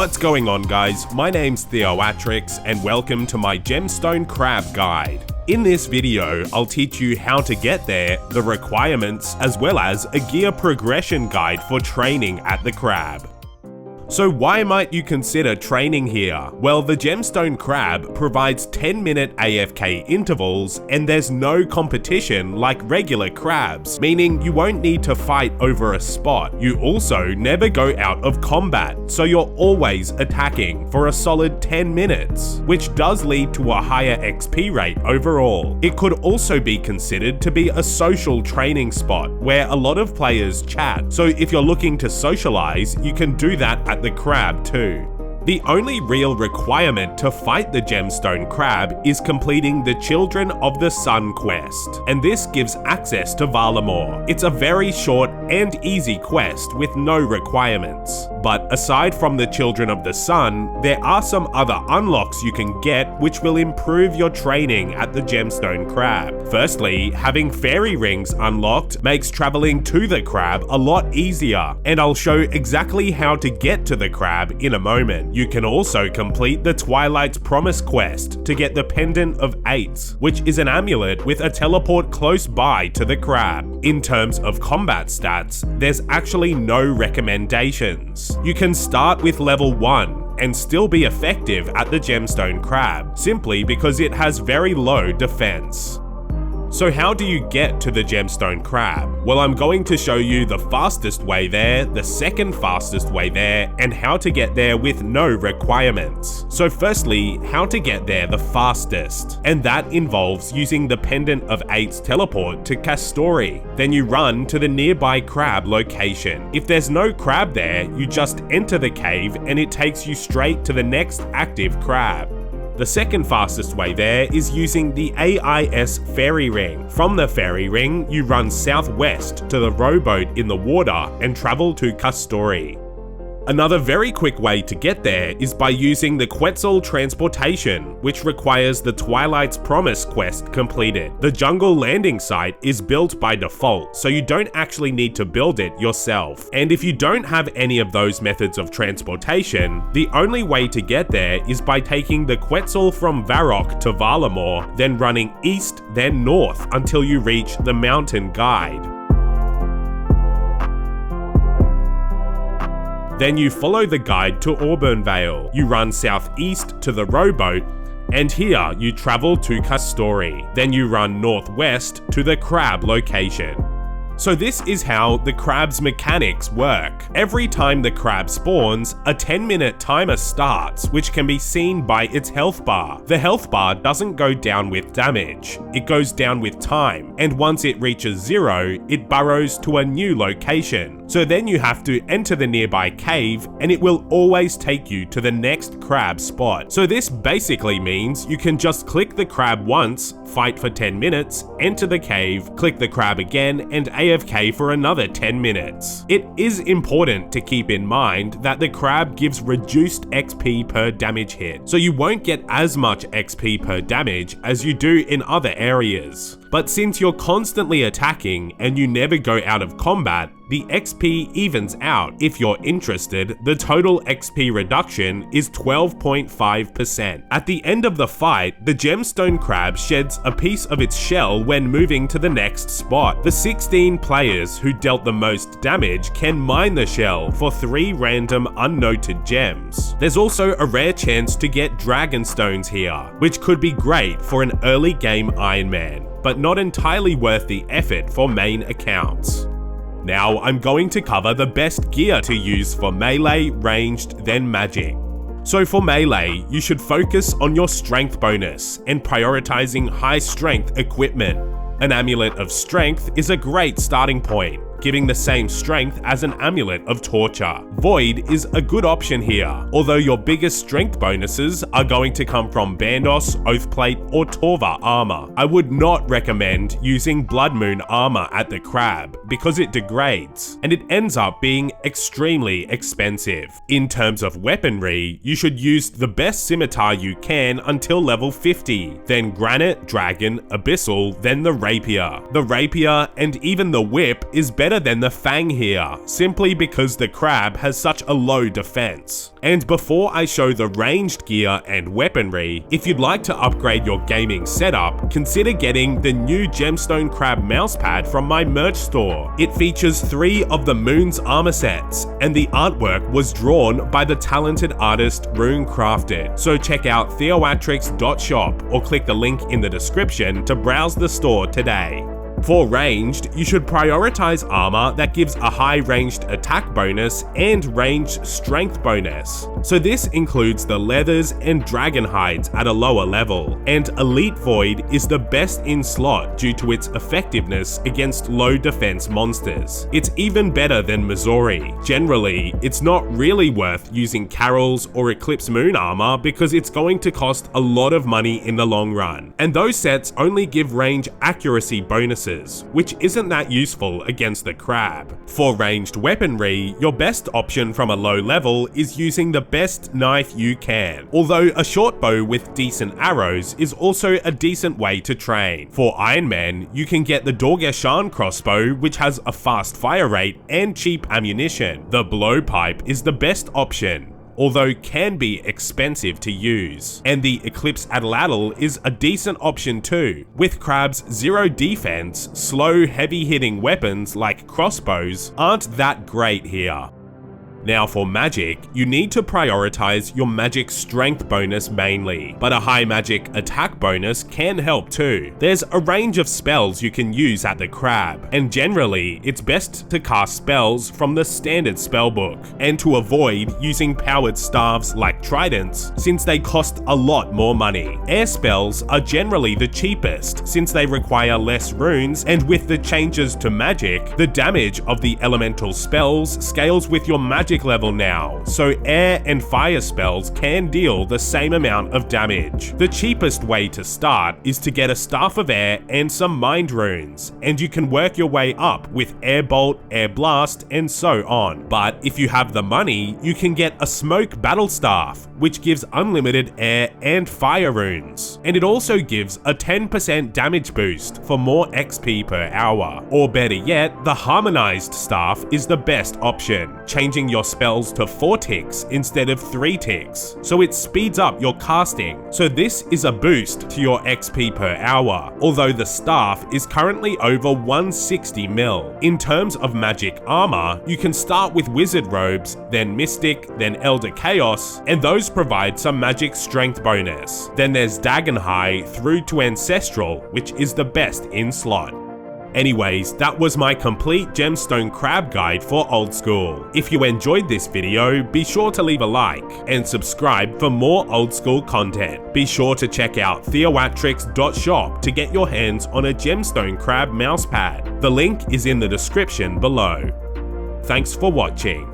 What's going on, guys? My name's Theoatrix and welcome to my Gemstone Crab guide. In this video, I'll teach you how to get there, the requirements, as well as a gear progression guide for training at the crab. So why might you consider training here? Well, the Gemstone Crab provides 10-minute AFK intervals and there's no competition like regular crabs, meaning you won't need to fight over a spot. You also never go out of combat, so you're always attacking for a solid 10 minutes, which does lead to a higher XP rate overall. It could also be considered to be a social training spot where a lot of players chat, so if you're looking to socialize, you can do that at the crab too. The only real requirement to fight the Gemstone Crab is completing the Children of the Sun quest, and this gives access to Valamor. It's a very short and easy quest with no requirements. But aside from the Children of the Sun, there are some other unlocks you can get which will improve your training at the Gemstone Crab. Firstly, having fairy rings unlocked makes traveling to the crab a lot easier, and I'll show exactly how to get to the crab in a moment. You can also complete the Twilight's Promise quest to get the Pendant of Eights, which is an amulet with a teleport close by to the crab. In terms of combat stats, there's actually no recommendations. You can start with level 1 and still be effective at the Gemstone Crab, simply because it has very low defense. So how do you get to the Gemstone Crab? Well, I'm going to show you the fastest way there, the second fastest way there, and how to get there with no requirements. So firstly, how to get there the fastest. And that involves using the Pendant of Eights teleport to Castori. Then you run to the nearby crab location. If there's no crab there, you just enter the cave and it takes you straight to the next active crab. The second fastest way there is using the AIS Fairy Ring. From the Fairy Ring, you run southwest to the rowboat in the water and travel to Castori. Another very quick way to get there is by using the Quetzal transportation, which requires the Twilight's Promise quest completed. The jungle landing site is built by default, so you don't actually need to build it yourself. And if you don't have any of those methods of transportation, the only way to get there is by taking the Quetzal from Varrock to Valamor, then running east, then north until you reach the Mountain Guide. Then you follow the guide to Auburnvale. You run southeast to the rowboat, and here you travel to Castori. Then you run northwest to the crab location. So this is how the crab's mechanics work. Every time the crab spawns, a 10-minute timer starts, which can be seen by its health bar. The health bar doesn't go down with damage, it goes down with time, and once it reaches 0, it burrows to a new location. So then you have to enter the nearby cave, and it will always take you to the next crab spot. So this basically means you can just click the crab once, fight for 10 minutes, enter the cave, click the crab again, and AFK for another 10 minutes. It is important to keep in mind that the crab gives reduced XP per damage hit, so you won't get as much XP per damage as you do in other areas. But since you're constantly attacking and you never go out of combat, the XP evens out. If you're interested, the total XP reduction is 12.5%. At the end of the fight, the Gemstone Crab sheds a piece of its shell when moving to the next spot. The 16 players who dealt the most damage can mine the shell for 3 random unnoted gems. There's also a rare chance to get Dragon Stones here, which could be great for an early game Iron Man, but not entirely worth the effort for main accounts. Now I'm going to cover the best gear to use for melee, ranged, then magic. So for melee, you should focus on your strength bonus and prioritizing high strength equipment. An amulet of strength is a great starting point, giving the same strength as an amulet of torture. Void is a good option here, although your biggest strength bonuses are going to come from Bandos, Oathplate, or Torva armor. I would not recommend using Blood Moon armor at the crab because it degrades, and it ends up being extremely expensive. In terms of weaponry, you should use the best scimitar you can until level 50, then Granite, Dragon, Abyssal, then the Rapier. The Rapier and even the Whip is better better than the Fang here, simply because the Crab has such a low defense. And before I show the ranged gear and weaponry, if you'd like to upgrade your gaming setup, consider getting the new Gemstone Crab mousepad from my merch store. It features 3 of the Moon's armor sets, and the artwork was drawn by the talented artist RuneCrafted. So check out theoatrix.shop or click the link in the description to browse the store today. For ranged, you should prioritize armor that gives a high ranged attack bonus and ranged strength bonus. So this includes the leathers and dragon hides at a lower level, and Elite Void is the best in slot due to its effectiveness against low defense monsters. It's even better than Missouri. Generally, it's not really worth using Carol's or Eclipse Moon armor because it's going to cost a lot of money in the long run, and those sets only give range accuracy bonuses, which isn't that useful against the Crab. For ranged weaponry, your best option from a low level is using the best knife you can, although a short bow with decent arrows is also a decent way to train. For Iron Man, you can get the Dorgeshan crossbow, which has a fast fire rate and cheap ammunition. The blowpipe is the best option, although can be expensive to use. And the Eclipse Atlatl is a decent option too. With Crab's zero defense, slow heavy hitting weapons like crossbows aren't that great here. Now for magic, you need to prioritize your magic strength bonus mainly, but a high magic attack bonus can help too. There's a range of spells you can use at the Crab, and generally it's best to cast spells from the standard spellbook, and to avoid using powered staves like tridents since they cost a lot more money. Air spells are generally the cheapest since they require less runes, and with the changes to magic, the damage of the elemental spells scales with your magic level now, so air and fire spells can deal the same amount of damage. The cheapest way to start is to get a Staff of Air and some Mind Runes, and you can work your way up with Air Bolt, Air Blast, and so on. But if you have the money, you can get a Smoke Battle Staff, which gives unlimited air and fire runes, and it also gives a 10% damage boost for more XP per hour. Or better yet, the Harmonized Staff is the best option, changing your spells to 4 ticks instead of 3 ticks, so it speeds up your casting. So this is a boost to your XP per hour, although the staff is currently over 160 mil. In terms of magic armor, you can start with Wizard Robes, then Mystic, then Elder Chaos, and those provide some magic strength bonus. Then there's Dagon High through to Ancestral, which is the best in slot. Anyways, that was my complete Gemstone Crab guide for old school. If you enjoyed this video, be sure to leave a like and subscribe for more old school content. Be sure to check out theoatrix.shop to get your hands on a Gemstone Crab mousepad. The link is in the description below. Thanks for watching.